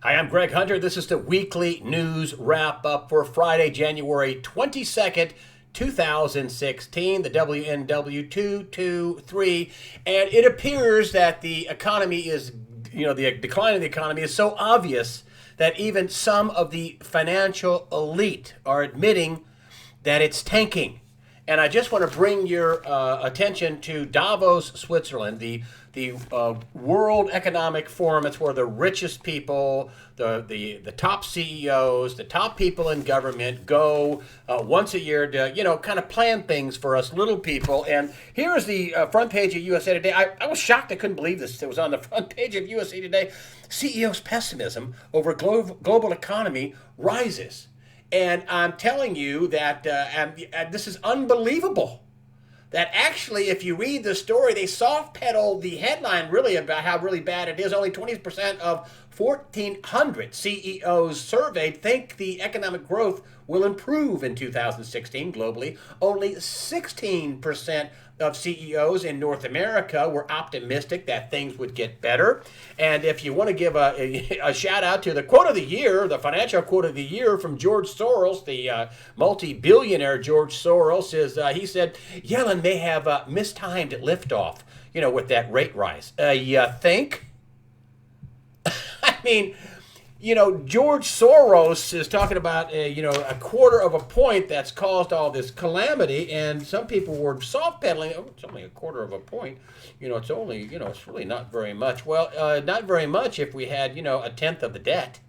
Hi, I'm Greg Hunter. This is the weekly news wrap up for Friday, January 22nd, 2016, the WNW 223. And it appears that the economy is, the decline of the economy is so obvious that even some of the financial elite are admitting that it's tanking. And I just want to bring your attention to Davos, Switzerland, the World Economic Forum. It's where the richest people, the top CEOs, the top people in government go once a year to kind of plan things for us little people. And here is the front page of USA Today. I was shocked. I couldn't believe this. It was on the front page of USA Today. CEOs' pessimism over global economy rises. And I'm telling you that and this is unbelievable. That actually, if you read the story, they soft pedal the headline really about how really bad it is. Only 20% of 1,400 CEOs surveyed think the economic growth will improve in 2016 globally. Only 16% of CEOs in North America were optimistic that things would get better. And if you want to give a shout out to the quote of the year, the financial quote of the year from George Soros, the multi-billionaire George Soros, he said, Yellen may have mistimed liftoff, with that rate rise. You think? I mean, George Soros is talking about, a quarter of a point that's caused all this calamity, and some people were soft pedaling. Oh, it's only a quarter of a point. It's only, it's really not very much. Well, not very much if we had, a tenth of the debt.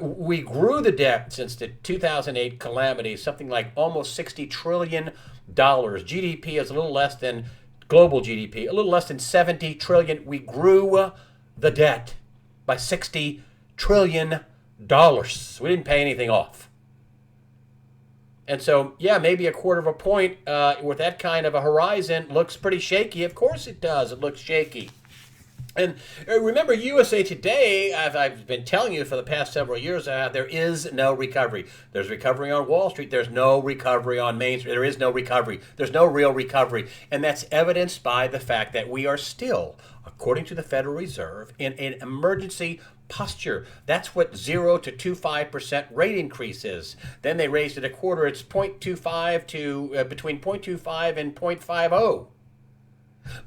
We grew the debt since the 2008 calamity, something like almost $60 trillion. GDP is a little less than global GDP, a little less than 70 trillion. We grew the debt by $60 trillion. We didn't pay anything off. And so, maybe a quarter of a point with that kind of a horizon looks pretty shaky. Of course it does. It looks shaky. And remember, USA Today, as I've been telling you for the past several years, there is no recovery. There's recovery on Wall Street. There's no recovery on Main Street. There is no recovery. There's no real recovery. And that's evidenced by the fact that we are still, according to the Federal Reserve, in an emergency posture. That's what 0 to 2.5% rate increase is. Then they raised it a quarter. It's 0.25 to between 0.25 and 0.50.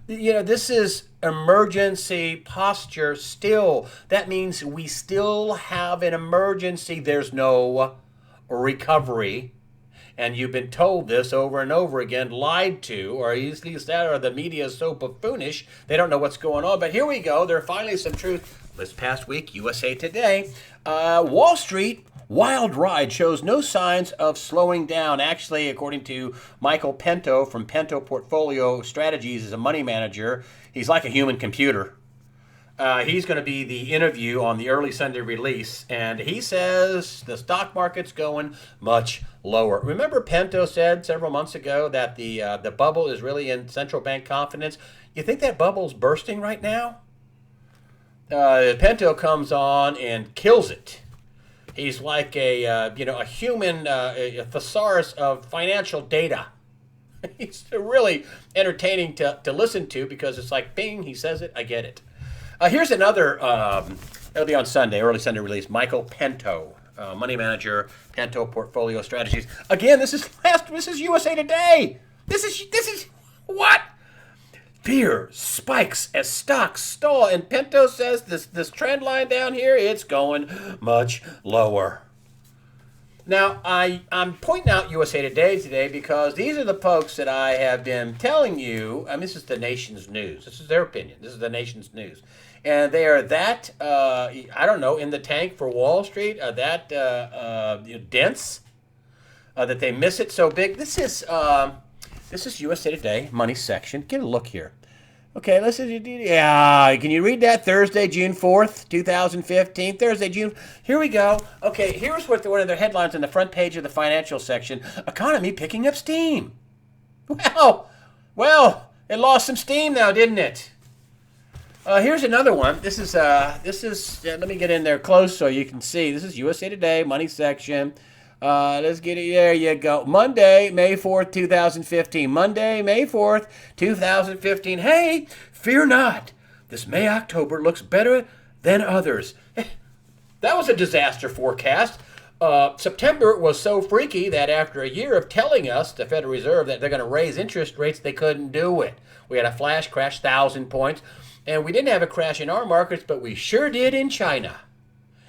This is emergency posture still. That means we still have an emergency. There's no recovery. And you've been told this over and over again, lied to, or at least that, or the media is so buffoonish, they don't know what's going on. But here we go. There's finally some truth. This past week, USA Today, Wall Street wild ride shows no signs of slowing down. Actually, according to Michael Pinto from Pinto Portfolio Strategies, as a money manager, he's like a human computer. He's going to be the interview on the early Sunday release, and he says the stock market's going much lower. Remember, Pinto said several months ago that the bubble is really in central bank confidence. You think that bubble's bursting right now? Pinto comes on and kills it. He's like a human a thesaurus of financial data. He's really entertaining to listen to because it's like, bing, he says it, I get it. Here's another, it'll be on Sunday, early Sunday release, Michael Pinto, money manager, Pinto Portfolio Strategies. Again, this is USA Today. This is what? Fear spikes as stocks stall, and Pinto says this trend line down here, it's going much lower. Now, I'm pointing out USA today because these are the folks that I have been telling you, and this is the nation's news. This is their opinion. This is the nation's news. And they are that, in the tank for Wall Street, dense, that they miss it so big. This is USA Today, money section. Get a look here. Okay, listen. Can you read that? Thursday, June 4th, 2015. Thursday, June. Here we go. Okay, here's one of their headlines on the front page of the financial section. Economy picking up steam. Well, it lost some steam now, didn't it? Here's another one. This is. Let me get in there close so you can see. This is USA Today, money section. Let's get it. There you go. Monday, May 4th, 2015. Monday, May 4th, 2015. Hey, fear not. This May-October looks better than others. That was a disaster forecast. September was so freaky that after a year of telling us, the Federal Reserve, that they're going to raise interest rates, they couldn't do it. We had a flash crash, 1,000 points. And we didn't have a crash in our markets, but we sure did in China.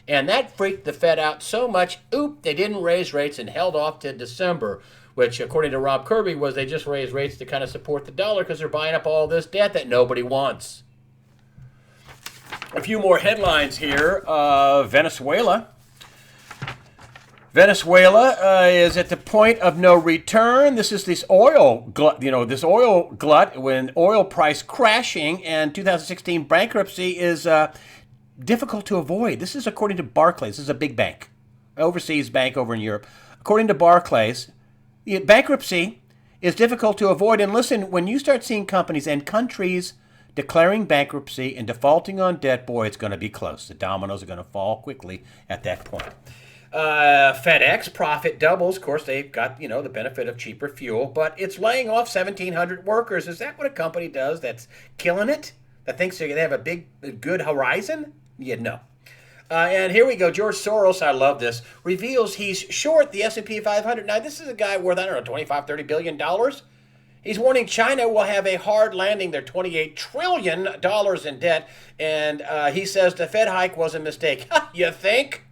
And that freaked the Fed out so much, they didn't raise rates and held off to December, which, according to Rob Kirby, was they just raised rates to kind of support the dollar because they're buying up all this debt that nobody wants. A few more headlines here. Venezuela. Venezuela is at the point of no return. This is this oil glut, when oil price crashing, and 2016 bankruptcy is difficult to avoid. This is according to Barclays. This is a big bank, overseas bank over in Europe. According to Barclays, bankruptcy is difficult to avoid. And listen, when you start seeing companies and countries declaring bankruptcy and defaulting on debt, boy, it's going to be close. The dominoes are going to fall quickly at that point. FedEx profit doubles. Of course, they've got, the benefit of cheaper fuel, but it's laying off 1,700 workers. Is that what a company does that's killing it? That thinks they have a good horizon? Yeah, no. And here we go. George Soros, I love this, reveals he's short the S&P 500. Now, this is a guy worth, $25-30 billion. He's warning China will have a hard landing. They're $28 trillion in debt. And he says the Fed hike was a mistake. You think?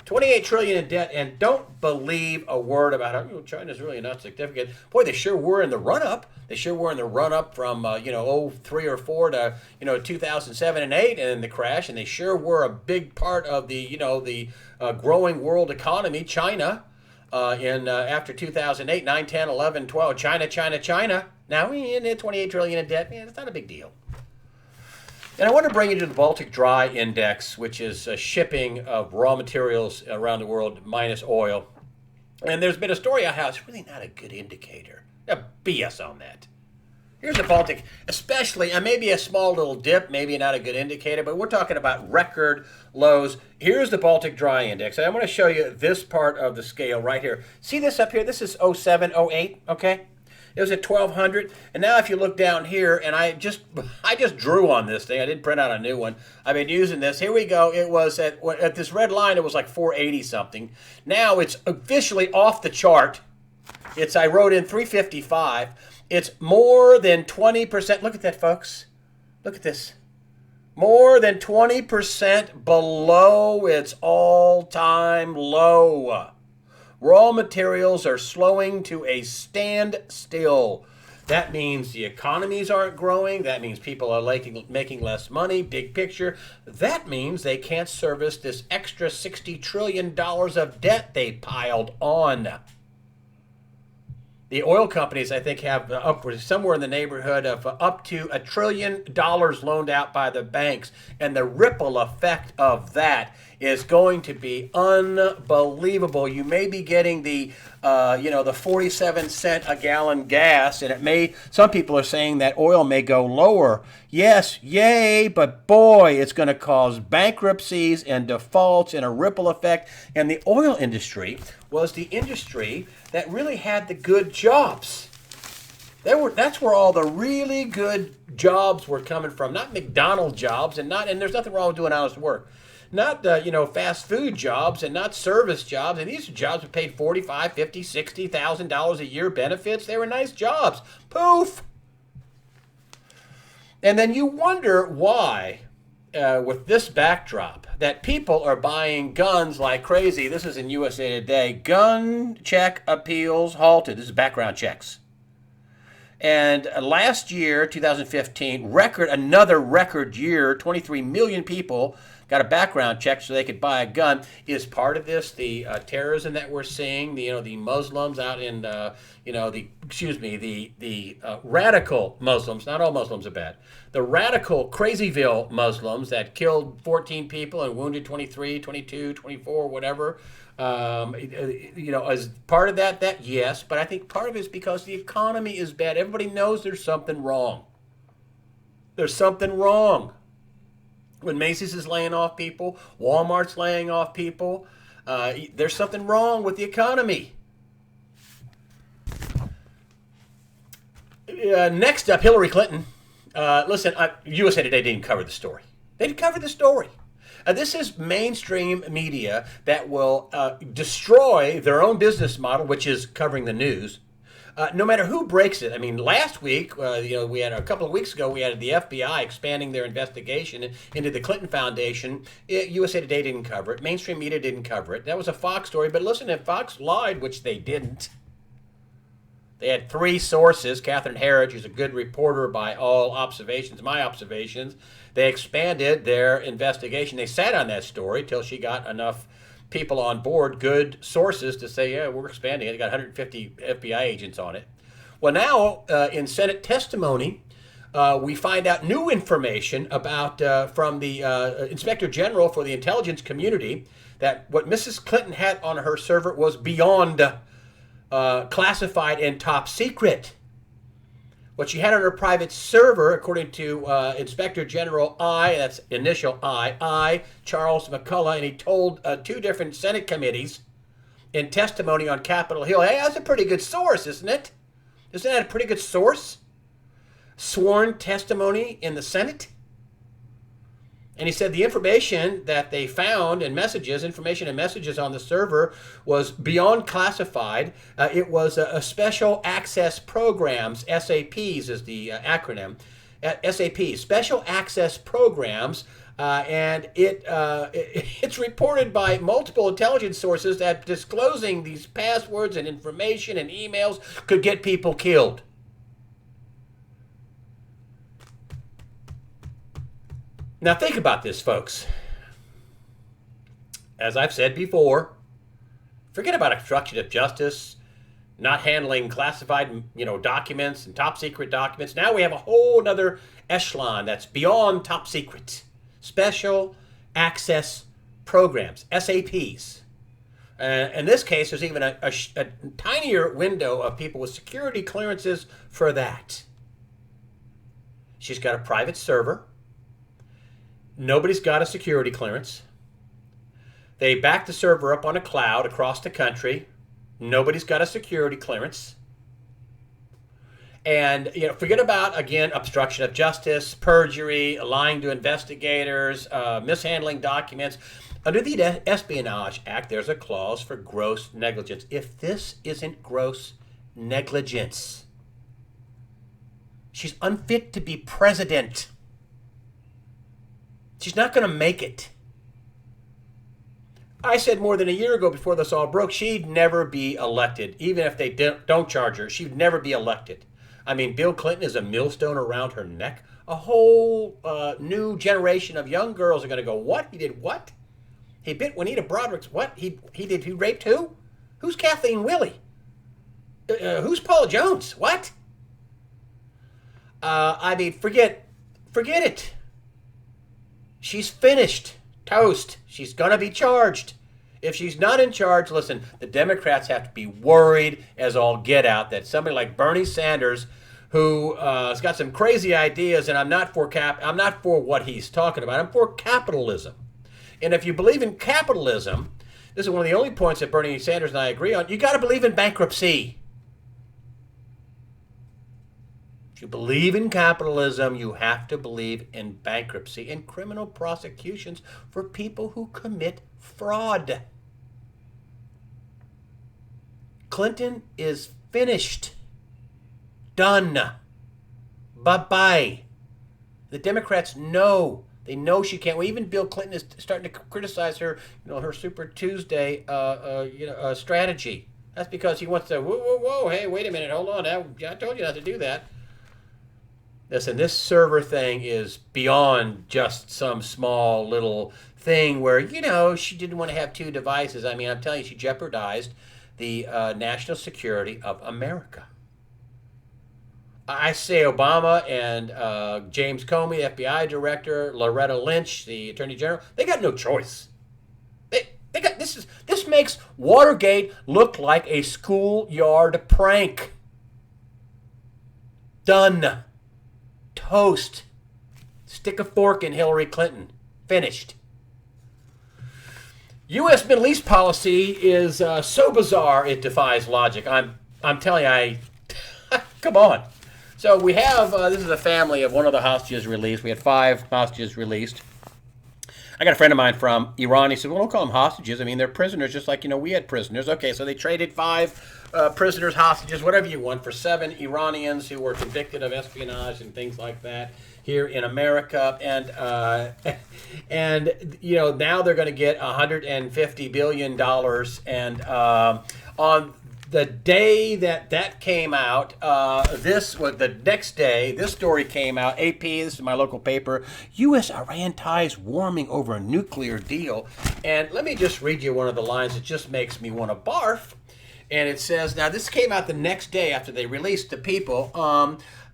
$28 trillion in debt, and don't believe a word about it. China's really not significant. Boy, they sure were in the run-up. They sure were in the run-up from, 03 or 4 to, 2007 and 8 and the crash. And they sure were a big part of the, growing world economy, China, after 2008, 9, 10, 11, 12. China. Now, in $28 trillion in debt, it's not a big deal. And I want to bring you to the Baltic Dry Index, which is shipping of raw materials around the world minus oil. And there's been a story out how it's really not a good indicator. BS on that. Here's the Baltic, especially, and maybe a small little dip, maybe not a good indicator, but we're talking about record lows. Here's the Baltic Dry Index. And I'm going to show you this part of the scale right here. See this up here? This is 07, 08, okay? It was at 1,200, and now if you look down here, and I just drew on this thing. I didn't print out a new one. I've been using this. Here we go. It was at this red line. It was like 480 something. Now it's officially off the chart. I wrote in 355. It's more than 20%. Look at that, folks. Look at this. More than 20% below its all-time low. Raw materials are slowing to a standstill. That means the economies aren't growing. That means people are making less money, big picture. That means they can't service this extra $60 trillion of debt they piled on. The oil companies, I think, have upwards somewhere in the neighborhood of up to $1 trillion loaned out by the banks. And the ripple effect of that is going to be unbelievable. You may be getting the 47 cent a gallon gas, and some people are saying that oil may go lower. Yes, yay, but boy, it's going to cause bankruptcies and defaults and a ripple effect. And the oil industry was the industry that really had the good jobs. That's where all the really good jobs were coming from. Not McDonald's jobs, and there's nothing wrong with doing honest work. Not fast food jobs and not service jobs. And these are jobs that paid $45,000, $50,000, $60,000 a year benefits. They were nice jobs. Poof. And then you wonder why, with this backdrop, that people are buying guns like crazy. This is in USA Today. Gun check appeals halted. This is background checks. And last year, 2015, another record year, 23 million people got a background check so they could buy a gun. Is part of this the terrorism that we're seeing? The Muslims out in the radical Muslims. Not all Muslims are bad. The radical Crazyville Muslims that killed 14 people and wounded 23, 22, 24, whatever. As part of that, yes, but I think part of it is because the economy is bad. Everybody knows there's something wrong. There's something wrong. When Macy's is laying off people, Walmart's laying off people, there's something wrong with the economy. Next up, Hillary Clinton. Listen, USA Today didn't cover the story. They didn't cover the story. This is mainstream media that will destroy their own business model, which is covering the news. No matter who breaks it. I mean, last week, we had a couple of weeks ago, we had the FBI expanding their investigation into the Clinton Foundation. USA Today didn't cover it. Mainstream media didn't cover it. That was a Fox story. But listen, if Fox lied, which they didn't, they had three sources. Catherine Herridge, who's a good reporter by all observations, my observations. They expanded their investigation. They sat on that story till she got enough people on board, good sources, to say, yeah, we're expanding it. They got 150 FBI agents on it. Well, now in Senate testimony, we find out new information about from the Inspector General for the intelligence community that what Mrs. Clinton had on her server was beyond classified and top secret. What she had on her private server, according to Inspector General that's initial I, Charles McCullough, and he told two different Senate committees in testimony on Capitol Hill, hey, that's a pretty good source, isn't it? Isn't that a pretty good source? Sworn testimony in the Senate? And he said the information that they found and information and messages on the server was beyond classified. It was a special access programs, SAPs is the acronym, SAP, special access programs, and it's reported by multiple intelligence sources that disclosing these passwords and information and emails could get people killed. Now think about this, folks. As I've said before, forget about obstruction of justice, not handling classified, documents and top secret documents. Now we have a whole other echelon that's beyond top secret. Special access programs, SAPs. In this case, there's even a tinier window of people with security clearances for that. She's got a private server. Nobody's got a security clearance. They back the server up on a cloud across the country. Nobody's got a security clearance. And forget about, again, obstruction of justice, perjury, lying to investigators, mishandling documents. Under the Espionage Act, there's a clause for gross negligence. If this isn't gross negligence, she's unfit to be president. She's not going to make it. I said more than a year ago before this all broke, she'd never be elected. Even if they don't charge her, she'd never be elected. I mean, Bill Clinton is a millstone around her neck. A whole new generation of young girls are going to go, what? He did what? He bit Juanita Broderick's what? He raped who? Who's Kathleen Willey? Who's Paula Jones? What? Forget it. She's finished. Toast. She's going to be charged. If she's not in charge, listen, the Democrats have to be worried as all get out that somebody like Bernie Sanders, who has got some crazy ideas, and I'm not for what he's talking about. I'm for capitalism. And if you believe in capitalism, this is one of the only points that Bernie Sanders and I agree on, you got to believe in bankruptcy. If you believe in capitalism, you have to believe in bankruptcy and criminal prosecutions for people who commit fraud. Clinton is finished. Done. Bye-bye. The Democrats know. They know she can't. Well, even Bill Clinton is starting to criticize her, her Super Tuesday, strategy. That's because he wants to, whoa, hey, wait a minute, hold on. I told you not to do that. Listen, this server thing is beyond just some small little thing where, she didn't want to have two devices. I mean, I'm telling you, she jeopardized the national security of America. I say Obama and James Comey, FBI director, Loretta Lynch, the attorney general, they got no choice. They got this makes Watergate look like a schoolyard prank. Done. Toast. Stick a fork in Hillary Clinton. Finished. U.S. Middle East policy is so bizarre it defies logic. I'm telling you, come on. So we have, this is a family of one of the hostages released. We had 5 hostages released. I got a friend of mine from Iran. He said, well, don't call them hostages. I mean, they're prisoners just like, we had prisoners. Okay, so they traded 5 prisoners, hostages, whatever you want, for 7 Iranians who were convicted of espionage and things like that here in America. And now they're going to get $150 billion. And on the day that came out, this was the next day, this story came out. AP, this is my local paper. U.S.-Iran ties warming over a nuclear deal. And let me just read you one of the lines that just makes me want to barf. And it says, now this came out the next day after they released the people.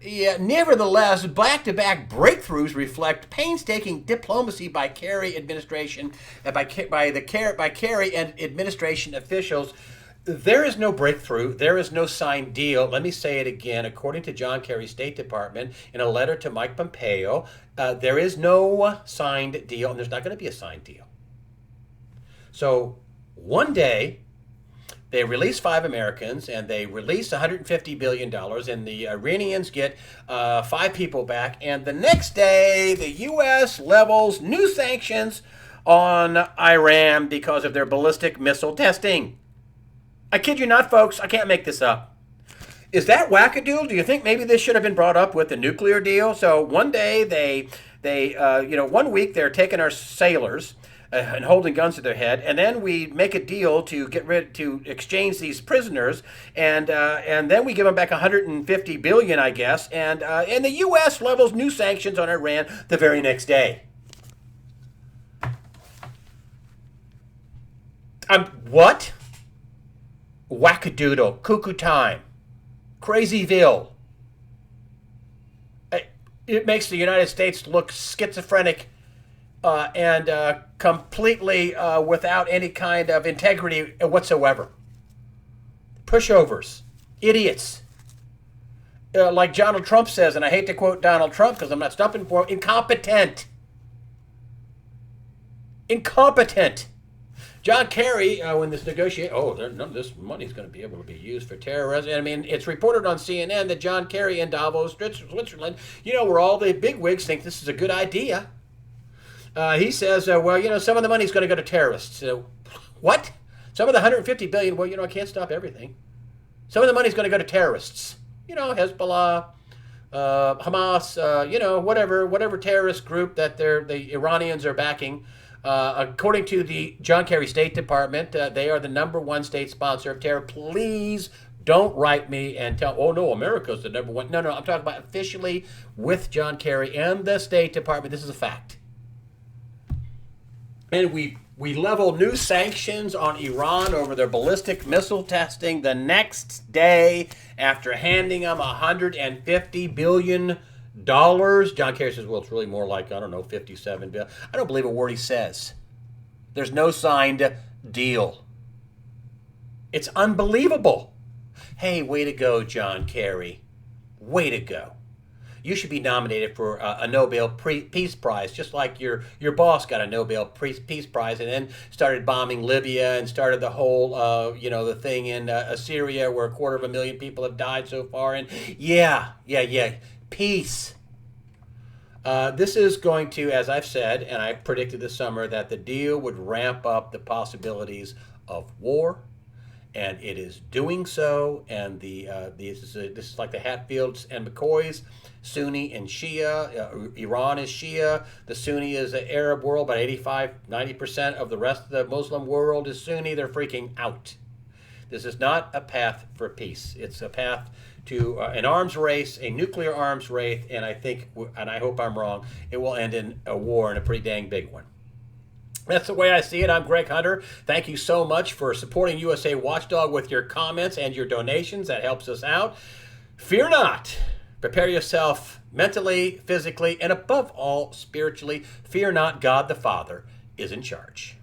Nevertheless, back-to-back breakthroughs reflect painstaking diplomacy by Kerry administration, by Kerry and administration officials. There is no breakthrough. There is no signed deal. Let me say it again. According to John Kerry's State Department, in a letter to Mike Pompeo, there is no signed deal, and there's not going to be a signed deal. So one day, they release 5 Americans, and they release $150 billion, and the Iranians get 5 people back. And the next day, the U.S. levels new sanctions on Iran because of their ballistic missile testing. I kid you not, folks. I can't make this up. Is that wackadoodle? Do you think maybe this should have been brought up with the nuclear deal? So one day they 1 week they're taking our sailors and holding guns to their head, and then we make a deal to exchange these prisoners, and then we give them back $150 billion, I guess, and the U.S. levels new sanctions on Iran the very next day. What? Wackadoodle, cuckoo time, crazyville. It makes the United States look schizophrenic and completely without any kind of integrity whatsoever. Pushovers, idiots. Like Donald Trump says, and I hate to quote Donald Trump because I'm not stumping for him, incompetent. Incompetent. John Kerry, when this negotiation, none of this money is going to be able to be used for terrorism. I mean, it's reported on CNN that John Kerry in Davos, Switzerland, where all the bigwigs think this is a good idea. He says, some of the money is going to go to terrorists. What? Some of the $150 billion, I can't stop everything. Some of the money is going to go to terrorists. Hezbollah, Hamas, whatever terrorist group that the Iranians are backing. According to the John Kerry State Department, they are the #1 state sponsor of terror. Please don't write me and tell, America's the #1. No, I'm talking about officially with John Kerry and the State Department. This is a fact. And we level new sanctions on Iran over their ballistic missile testing the next day after handing them $150 billion. John Kerry says, it's really more like, 57 billion. I don't believe a word he says. There's no signed deal. It's unbelievable. Hey, way to go, John Kerry. Way to go. You should be nominated for a Nobel Peace Prize, just like your boss got a Nobel Peace Prize and then started bombing Libya and started the whole, the thing in Syria where 250,000 people have died so far. And yeah. Peace. This is going to, as I've said, and I predicted this summer, that the deal would ramp up the possibilities of war, and it is doing so. And this is like the Hatfields and McCoys, Sunni and Shia. Iran is Shia. The Sunni is the Arab world, but 85-90% of the rest of the Muslim world is Sunni. They're freaking out. This is not a path for peace. It's a path to an arms race, a nuclear arms race, and I think, and I hope I'm wrong, it will end in a war, and a pretty dang big one. That's the way I see it. I'm Greg Hunter. Thank you so much for supporting USA Watchdog with your comments and your donations. That helps us out. Fear not. Prepare yourself mentally, physically, and above all, spiritually. Fear not. God the Father is in charge.